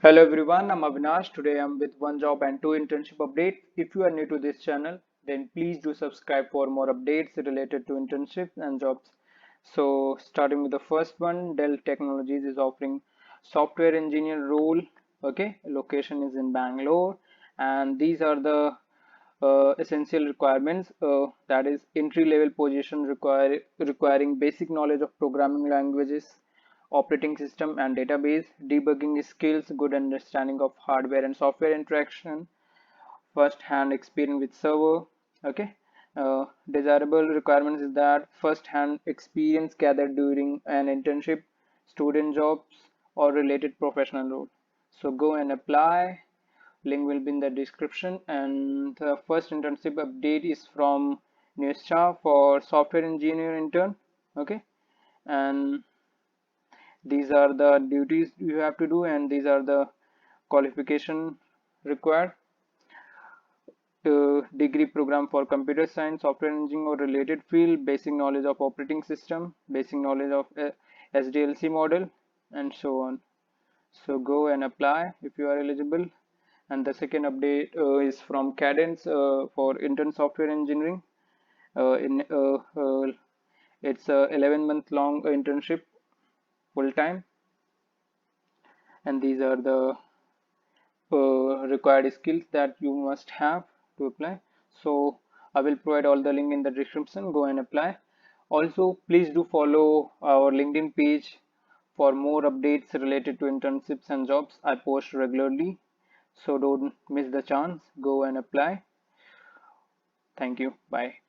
Hello everyone, I'm Avinash. Today I'm with one job and two internship updates. If you are new to this channel, then please do subscribe for more updates related to internships and jobs. So starting with the first one, Dell Technologies is offering software engineer role. Okay, location is in Bangalore, and these are the essential requirements. That is entry level position requiring basic knowledge of programming languages, operating system and database, debugging skills, good understanding of hardware and software interaction, first hand experience with server. Okay. Desirable requirements is that first hand experience gathered during an internship, student jobs or related professional role. So go and apply. Link will be in the description. And the first internship update is from Neustar for software engineer intern. Okay. And these are the duties you have to do, and these are the qualification required. Degree program for computer science, software engineering or related field, basic knowledge of operating system, basic knowledge of SDLC model, and so on. So go and apply if you are eligible. And the second update is from Cadence for intern software engineering. In It's a 11-month long internship full time, and these are the required skills that you must have to apply. So I will provide all the link in the description. Go and apply. Also, please do follow our LinkedIn page for more updates related to internships and jobs. I post regularly, so don't miss the chance. Go and apply. Thank you. Bye.